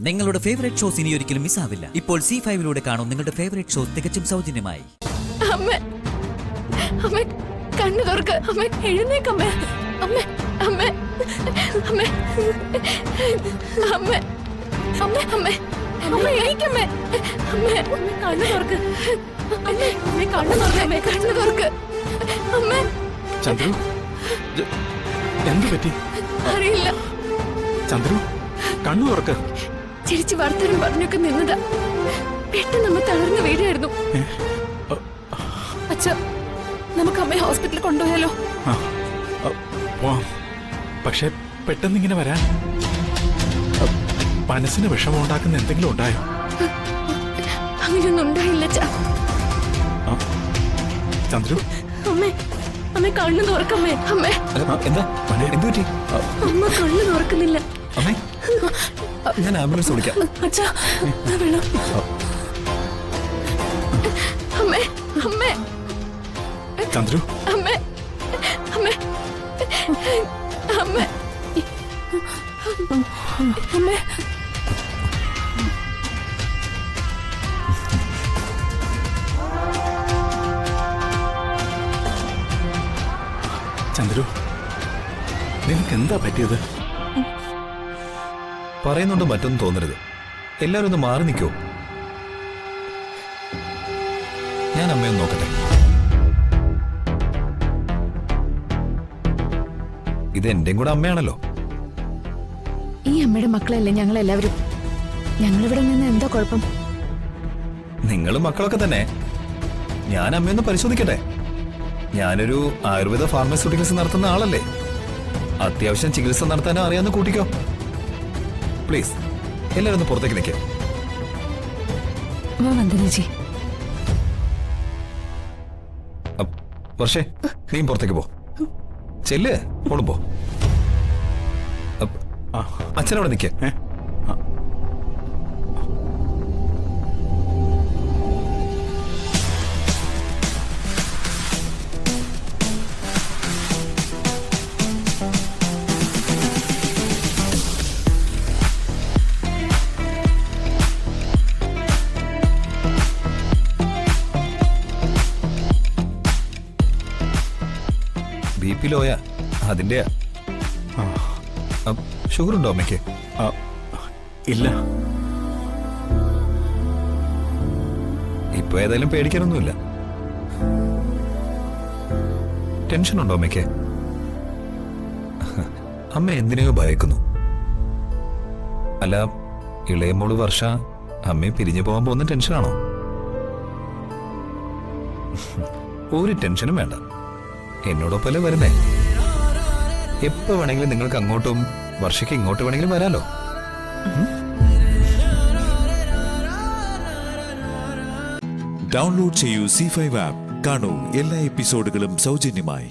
നിങ്ങളുടെ favourite shows ഇനി ഒരിക്കലും മിസ്സാവില്ല. ഇപ്പോൾ C5 കാണും നിങ്ങളുടെ ഫേവറേറ്റ് ഷോസ് തികച്ചും സൗജന്യമായി. അമ്മ അമ്മ കണ്ണു തുറക്ക്. അമ്മ എഴുന്നേക്കമ്മ. അമ്മ അമ്മ അമ്മ അമ്മ അമ്മ അമ്മ അമ്മ എണീക്കമ്മ. അമ്മ കണ്ണു തുറക്ക്. അമ്മ കണ്ണു തുറക്ക്. അമ്മ കണ്ണു തുറക്ക്. അമ്മ ചന്ദ്രു എന്ത് പറ്റി? അറിയില്ല. ചന്ദ്രു കണ്ണു തുറക്ക്. ചിരിച്ച് വർത്തനം പറഞ്ഞൊക്കെ നിന്നതാ. പെട്ടെന്ന് നമ്മ തളർന്നു വീഴായിരുന്നു. അച്ഛാ, നമുക്ക് അമ്മയെ ഹോസ്പിറ്റലിൽ കൊണ്ടുപോയാലോ? പക്ഷെ പെട്ടെന്ന് ഇങ്ങനെ വരാൻ മനസ്സിന് വിഷമം ഉണ്ടാക്കുന്ന എന്തെങ്കിലും ഉണ്ടായോ? അങ്ങനെയൊന്നും ഉണ്ടായില്ല ചന്ദ്രു. അമ്മേ അമ്മ കണ്ണു തുറക്കമ്മേ. അമ്മേ എന്താ എന്ത് പറ്റി? അമ്മ കണ്ണു തുറക്കുന്നില്ല. അമ്മേ ഞാൻ ആംബുലൻസ് വിളിക്കാം. അച്ഛാ വേണം. അമ്മേ അമ്മേ ചന്ദ്രു. അമ്മേ അമ്മേ അമ്മേ അമ്മേ ചന്ദ്രു നിനക്ക് എന്താ പറ്റിയത്? പറയുന്നുണ്ട് മറ്റൊന്നും തോന്നരുത്. എല്ലാവരും ഒന്ന് മാറി നിൽക്കോ? ഞാൻ അമ്മയൊന്ന് നോക്കട്ടെ. ഇത് എന്റെയും കൂടെ അമ്മയാണല്ലോ. ഈ അമ്മയുടെ മക്കളല്ലേ ഞങ്ങളെല്ലാവരും. ഞങ്ങളിവിടെ നിന്ന് എന്താ കുഴപ്പം? നിങ്ങളും മക്കളൊക്കെ തന്നെ. ഞാൻ അമ്മയൊന്ന് പരിശോധിക്കട്ടെ. ഞാനൊരു ആയുർവേദ ഫാർമസ്യൂട്ടിക്കൽസ് നടത്തുന്ന ആളല്ലേ. അത്യാവശ്യം ചികിത്സ നടത്താനോ അറിയാവുന്ന കൂട്ടിക്കോ. പ്ലീസ് എല്ലാവരും ഒന്ന് പുറത്തേക്ക് നിൽക്കുക. വന്ദനജി. വർഷേ നീ പുറത്തേക്ക് പോ. ചെല്ല് ഓടും പോ. അച്ഛനവിടെ നിൽക്കേ. BP ലോയാ, അതിന്റെയാ. ഷുഗർ ഉണ്ടോ അമ്മയ്ക്ക്? ഇല്ല. ഇപ്പൊ ഏതായാലും പേടിക്കാനൊന്നുമില്ല. ടെൻഷൻ ഉണ്ടോ അമ്മയ്ക്ക്? അമ്മ എന്തിനെയോ ഭയക്കുന്നു. അല്ല, ഇളയമോള് വർഷ അമ്മയെ പിരിഞ്ഞു പോകാൻ പോകുന്ന ടെൻഷനാണോ? ഒരു ടെൻഷനും വേണ്ട. എന്നോടൊപ്പല്ലേ വരുന്നേ. എപ്പോ വേണമെങ്കിലും നിങ്ങൾക്ക് അങ്ങോട്ടും വർഷയ്ക്ക് ഇങ്ങോട്ട് വേണമെങ്കിലും വരാലോ. ഡൗൺലോഡ് ചെയ്യൂ C5 ആപ്പ്. കാണൂ എല്ലാ എപ്പിസോഡുകളും സൗജന്യമായി.